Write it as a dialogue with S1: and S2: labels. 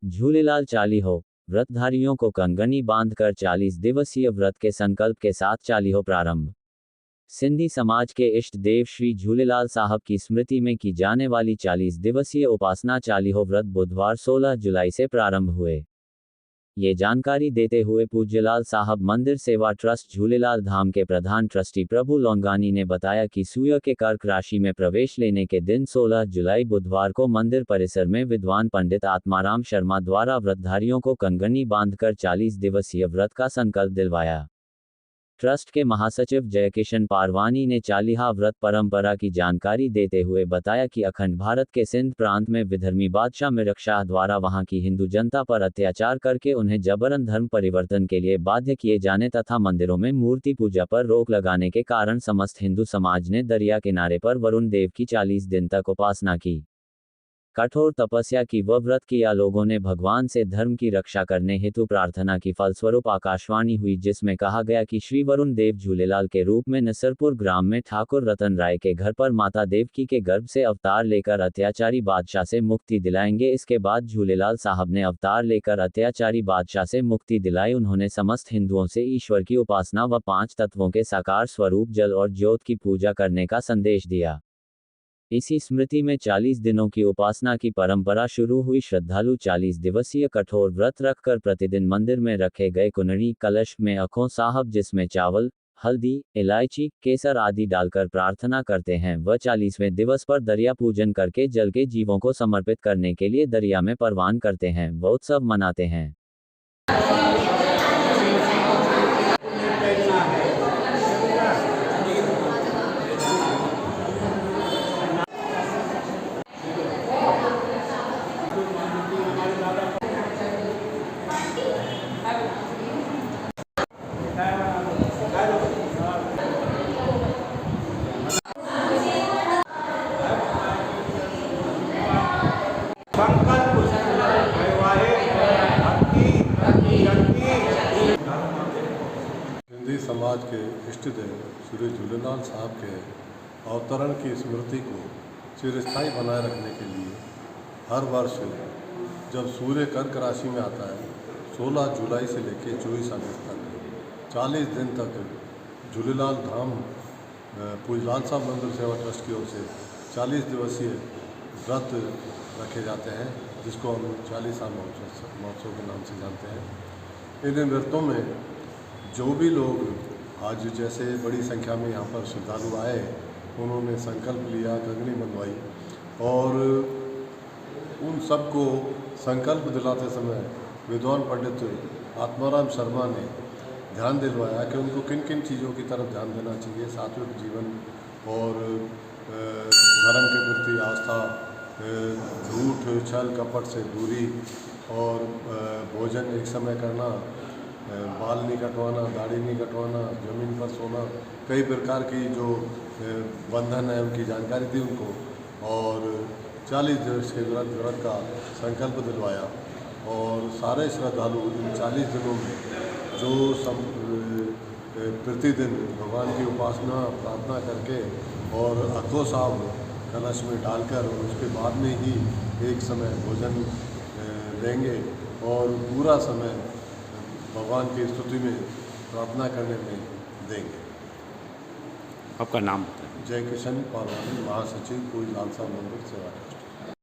S1: झूलेलाल चालीहो। व्रतधारियों को कंगनी बांधकर 40 दिवसीय व्रत के संकल्प के साथ चालीहो प्रारंभ। सिंधी समाज के इष्ट देव श्री झूलेलाल साहब की स्मृति में की जाने वाली 40 दिवसीय उपासना चालीहो व्रत बुधवार 16 जुलाई से प्रारंभ हुए। ये जानकारी देते हुए पूज्यलाल साहब मंदिर सेवा ट्रस्ट झूलेलाल धाम के प्रधान ट्रस्टी प्रभु लोंगानी ने बताया कि सूर्य के कर्क राशि में प्रवेश लेने के दिन 16 जुलाई बुधवार को मंदिर परिसर में विद्वान पंडित आत्माराम शर्मा द्वारा व्रतधारियों को कंगनी बांधकर 40 दिवसीय व्रत का संकल्प दिलवाया। ट्रस्ट के महासचिव जयकिशन पारवानी ने चालीहा व्रत परंपरा की जानकारी देते हुए बताया कि अखंड भारत के सिंध प्रांत में विधर्मी बादशाह मिरकशाह द्वारा वहां की हिंदू जनता पर अत्याचार करके उन्हें जबरन धर्म परिवर्तन के लिए बाध्य किए जाने तथा मंदिरों में मूर्ति पूजा पर रोक लगाने के कारण समस्त हिंदू समाज ने दरिया किनारे पर वरुण देव की 40 दिन तक उपासना की, कठोर तपस्या की व व्रत किया। लोगों ने भगवान से धर्म की रक्षा करने हेतु प्रार्थना की। फलस्वरूप आकाशवाणी हुई जिसमें कहा गया कि श्री वरुण देव झूलेलाल के रूप में नसरपुर ग्राम में ठाकुर रतन राय के घर पर माता देवकी के गर्भ से अवतार लेकर अत्याचारी बादशाह से मुक्ति दिलाएंगे। इसके बाद झूलेलाल साहब ने अवतार लेकर अत्याचारी बादशाह से मुक्ति दिलाई। उन्होंने समस्त हिंदुओं से ईश्वर की उपासना व 5 तत्वों के साकार स्वरूप जल और ज्योत की पूजा करने का संदेश दिया। इसी स्मृति में 40 दिनों की उपासना की परंपरा शुरू हुई। श्रद्धालु 40 दिवसीय कठोर व्रत रखकर प्रतिदिन मंदिर में रखे गए कुनरी कलश में अखों साहब जिसमें चावल, हल्दी, इलायची, केसर आदि डालकर प्रार्थना करते हैं व 40वें दिवस पर दरिया पूजन करके जल के जीवों को समर्पित करने के लिए दरिया में परवान करते हैं व उत्सव मनाते हैं।
S2: सिंधी समाज के इष्ट देव श्री झूलेलाल साहब के अवतरण की स्मृति को चिरस्थायी बनाए रखने के लिए हर वर्ष जब सूर्य कर्क राशि में आता है 16 जुलाई से लेकर 24 अगस्त तक 40 दिन तक झूलेलाल धाम पूज्यलाल साहब मंदिर सेवा ट्रस्ट की ओर से 40 दिवसीय व्रत रखे जाते हैं, जिसको हम 40 महोत्सव के नाम से जानते हैं। इन व्रतों में जो भी लोग आज जैसे बड़ी संख्या में यहाँ पर श्रद्धालु आए, उन्होंने संकल्प लिया, कंगनी बंधवाई और उन सबको संकल्प दिलाते समय विद्वान पंडित आत्माराम शर्मा ने ध्यान दिलवाया कि उनको किन किन चीज़ों की तरफ ध्यान देना चाहिए। सात्विक जीवन और धर्म के प्रति आस्था, झूठ छल कपट से दूरी और भोजन एक समय करना, बाल नहीं कटवाना, दाढ़ी नहीं कटवाना, ज़मीन पर सोना, कई प्रकार की जो बंधन है उनकी जानकारी दी उनको और 40 दिवस के व्रत का संकल्प दिलवाया। और सारे श्रद्धालु इन 40 दिनों में जो प्रतिदिन भगवान की उपासना प्रार्थना करके और अखो साहब कलश में डालकर उसके बाद में ही एक समय भोजन लेंगे और पूरा समय भगवान की स्तुति में प्रार्थना करने में देंगे।
S3: आपका नाम बताएं।
S2: जयकिशन पारवानी, महासचिव पूज्यलाल साहब मंदिर सेवा।